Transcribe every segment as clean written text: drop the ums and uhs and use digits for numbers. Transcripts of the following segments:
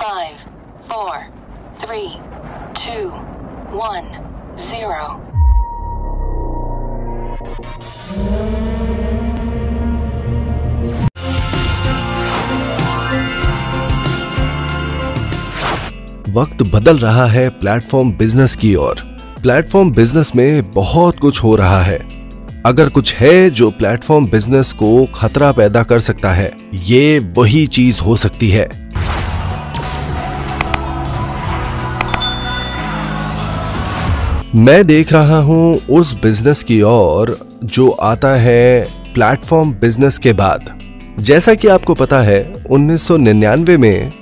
5, 4, 3, 2, 1, 0. वक्त बदल रहा है प्लेटफॉर्म बिजनेस की ओर। प्लेटफॉर्म बिजनेस में बहुत कुछ हो रहा है। अगर कुछ है जो प्लेटफॉर्म बिजनेस को खतरा पैदा कर सकता है, ये वही चीज हो सकती है। मैं देख रहा हूं उस बिजनेस की ओर जो आता है प्लेटफॉर्म बिजनेस के बाद। जैसा कि आपको पता है, 1999 में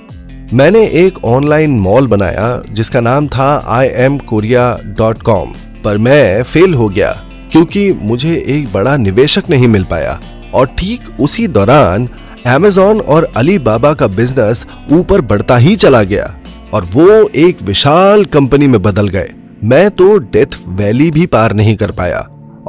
मैंने एक ऑनलाइन मॉल बनाया जिसका नाम था imkorea.com, पर मैं फेल हो गया क्योंकि मुझे एक बड़ा निवेशक नहीं मिल पाया। और ठीक उसी दौरान Amazon और अलीबाबा का बिजनेस ऊपर बढ़ता ही चला गया और वो एक विशाल कंपनी में बदल गए। मैं तो डेथ वैली भी पार नहीं कर पाया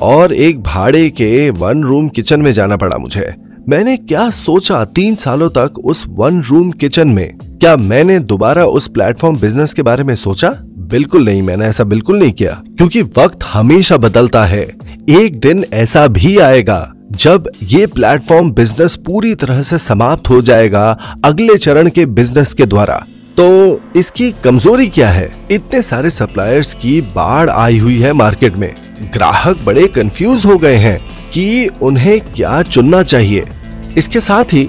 और एक भाड़े के 1 रूम किचन में जाना पड़ा मुझे। मैंने क्या सोचा 3 सालों तक उस 1 रूम किचन में? क्या मैंने दोबारा उस प्लेटफॉर्म बिजनेस के बारे में सोचा? बिल्कुल नहीं, मैंने ऐसा बिल्कुल नहीं किया, क्योंकि वक्त हमेशा बदलता है। एक दिन ऐसा भी आएगा जब ये प्लेटफॉर्म बिजनेस पूरी तरह से समाप्त हो जाएगा अगले चरण के बिजनेस के द्वारा। तो इसकी कमजोरी क्या है? इतने सारे सप्लायर्स की बाढ़ आई हुई है मार्केट में। ग्राहक बड़े कंफ्यूज हो गए हैं कि उन्हें क्या चुनना चाहिए। इसके साथ ही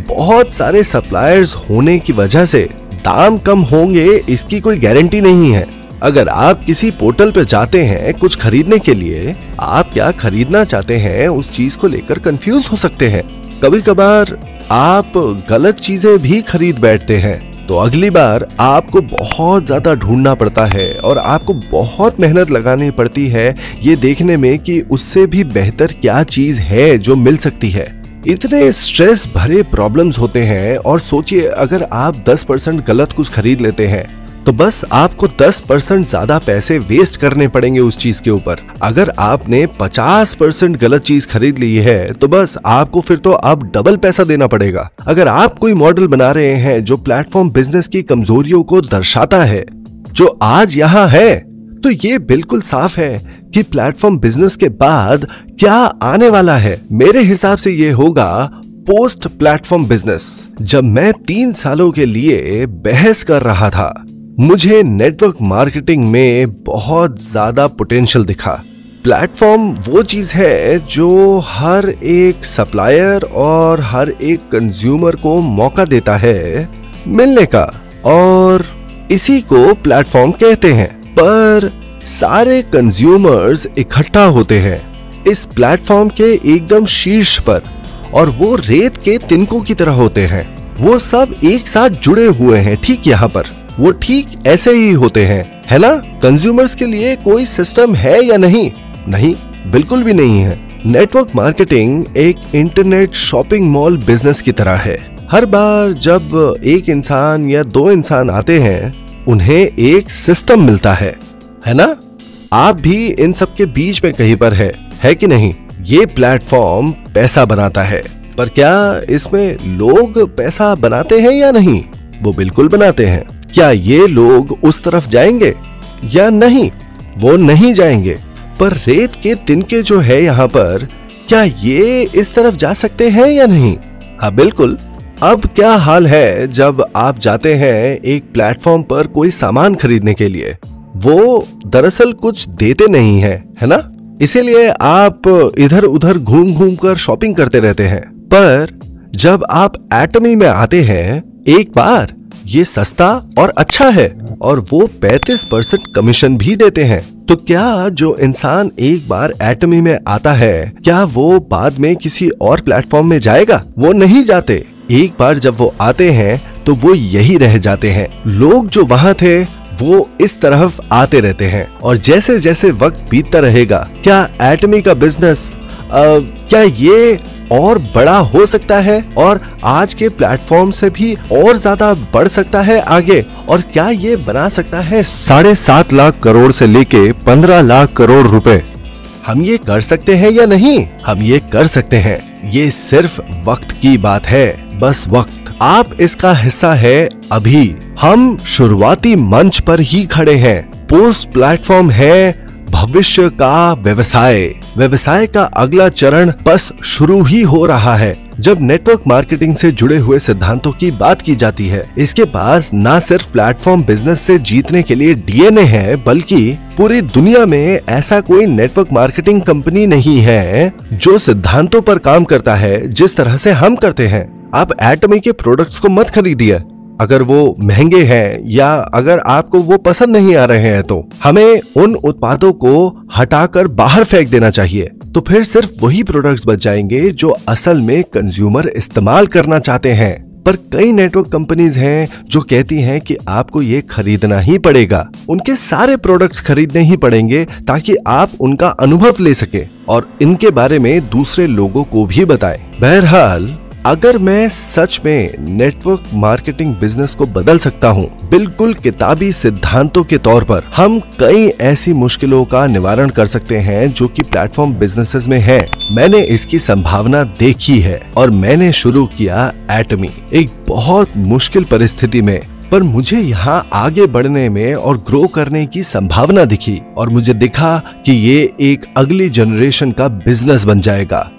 बहुत सारे सप्लायर्स होने की वजह से दाम कम होंगे इसकी कोई गारंटी नहीं है। अगर आप किसी पोर्टल पर जाते हैं कुछ खरीदने के लिए, आप क्या खरीदना चाहते हैं उस चीज को लेकर कंफ्यूज हो सकते हैं। कभी कभार आप गलत चीजें भी खरीद बैठते हैं, तो अगली बार आपको बहुत ज्यादा ढूंढना पड़ता है और आपको बहुत मेहनत लगानी पड़ती है ये देखने में कि उससे भी बेहतर क्या चीज है जो मिल सकती है। इतने स्ट्रेस भरे प्रॉब्लम्स होते हैं। और सोचिए, अगर आप 10% गलत कुछ खरीद लेते हैं तो बस आपको 10% ज्यादा पैसे वेस्ट करने पड़ेंगे उस चीज के ऊपर। अगर आपने 50% गलत चीज खरीद ली है तो बस आपको फिर तो अब डबल पैसा देना पड़ेगा। अगर आप कोई मॉडल बना रहे हैं जो प्लेटफॉर्म बिजनेस की कमजोरियों को दर्शाता है जो आज यहाँ है, तो ये बिल्कुल साफ है कि प्लेटफॉर्म बिजनेस के बाद क्या आने वाला है। मेरे हिसाब से ये होगा पोस्ट प्लेटफॉर्म बिजनेस। जब मैं 3 सालों के लिए बहस कर रहा था, मुझे नेटवर्क मार्केटिंग में बहुत ज्यादा पोटेंशियल दिखा। प्लेटफॉर्म वो चीज है जो हर एक सप्लायर और हर एक कंज्यूमर को मौका देता है मिलने का, और इसी को प्लेटफॉर्म कहते हैं। पर सारे कंज्यूमर्स इकट्ठा होते हैं इस प्लेटफॉर्म के एकदम शीर्ष पर, और वो रेत के तिनकों की तरह होते हैं। वो सब एक साथ जुड़े हुए हैं ठीक यहाँ पर। वो ठीक ऐसे ही होते हैं, है ना? कंज्यूमर्स के लिए कोई सिस्टम है या नहीं? नहीं, बिल्कुल भी नहीं है। नेटवर्क मार्केटिंग एक इंटरनेट शॉपिंग मॉल बिजनेस की तरह है। हर बार जब एक इंसान या 2 इंसान आते हैं, उन्हें एक सिस्टम मिलता है ना? आप भी इन सब के बीच में कहीं पर है कि नहीं? ये प्लेटफॉर्म पैसा बनाता है, पर क्या इसमें लोग पैसा बनाते हैं या नहीं? वो बिल्कुल बनाते हैं। क्या ये लोग उस तरफ जाएंगे या नहीं? वो नहीं जाएंगे। पर रेत के तिनके जो है यहाँ पर, क्या ये इस तरफ जा सकते हैं या नहीं? हाँ, बिल्कुल। अब क्या हाल है जब आप जाते हैं एक प्लेटफॉर्म पर कोई सामान खरीदने के लिए? वो दरअसल कुछ देते नहीं है ना? इसीलिए आप इधर उधर घूम घूम कर शॉपिंग करते रहते हैं। पर जब आप एटमी में आते हैं, एक बार ये सस्ता और अच्छा है और वो 35% कमीशन भी देते हैं। तो क्या जो इंसान एक बार एटमी में आता है, क्या वो बाद में किसी और प्लेटफॉर्म में जाएगा? वो नहीं जाते। एक बार जब वो आते हैं तो वो यही रह जाते हैं। लोग जो वहां थे वो इस तरफ आते रहते हैं, और जैसे जैसे वक्त बीतता रहेगा, क्या एटमी का बिजनेस क्या ये और बड़ा हो सकता है और आज के प्लेटफॉर्म से भी और ज्यादा बढ़ सकता है आगे? और क्या ये बना सकता है 7.5 लाख करोड़ से लेके 15 लाख करोड़ रुपए? हम ये कर सकते हैं या नहीं? हम ये कर सकते हैं। ये सिर्फ वक्त की बात है, बस वक्त। आप इसका हिस्सा है अभी। हम शुरुआती मंच पर ही खड़े हैं। पोस्ट प्लेटफॉर्म है भविष्य का व्यवसाय। व्यवसाय का अगला चरण बस शुरू ही हो रहा है। जब नेटवर्क मार्केटिंग से जुड़े हुए सिद्धांतों की बात की जाती है, इसके पास न सिर्फ प्लेटफॉर्म बिजनेस से जीतने के लिए डीएनए है, बल्कि पूरी दुनिया में ऐसा कोई नेटवर्क मार्केटिंग कंपनी नहीं है जो सिद्धांतों पर काम करता है जिस तरह से हम करते हैं। आप एटमी के प्रोडक्ट्स को मत खरीदिए अगर वो महंगे हैं या अगर आपको वो पसंद नहीं आ रहे हैं, तो हमें उन उत्पादों को हटाकर बाहर फेंक देना चाहिए। तो फिर सिर्फ वही प्रोडक्ट्स बच जाएंगे जो असल में कंज्यूमर इस्तेमाल करना चाहते हैं। पर कई नेटवर्क कंपनीज हैं जो कहती हैं कि आपको ये खरीदना ही पड़ेगा। उनके सारे प्रोडक्ट्स खरीदने ही पड़ेंगे ताकि आप उनका अनुभव ले सके और इनके बारे में दूसरे लोगों को भी बताएं। बहरहाल, अगर मैं सच में नेटवर्क मार्केटिंग बिजनेस को बदल सकता हूं, बिल्कुल किताबी सिद्धांतों के तौर पर, हम कई ऐसी मुश्किलों का निवारण कर सकते हैं जो कि प्लेटफॉर्म बिजनेसेस में है। मैंने इसकी संभावना देखी है और मैंने शुरू किया एटमी एक बहुत मुश्किल परिस्थिति में, पर मुझे यहाँ आगे बढ़ने में और ग्रो करने की संभावना दिखी और मुझे दिखा कि ये एक अगली जनरेशन का बिजनेस बन जाएगा।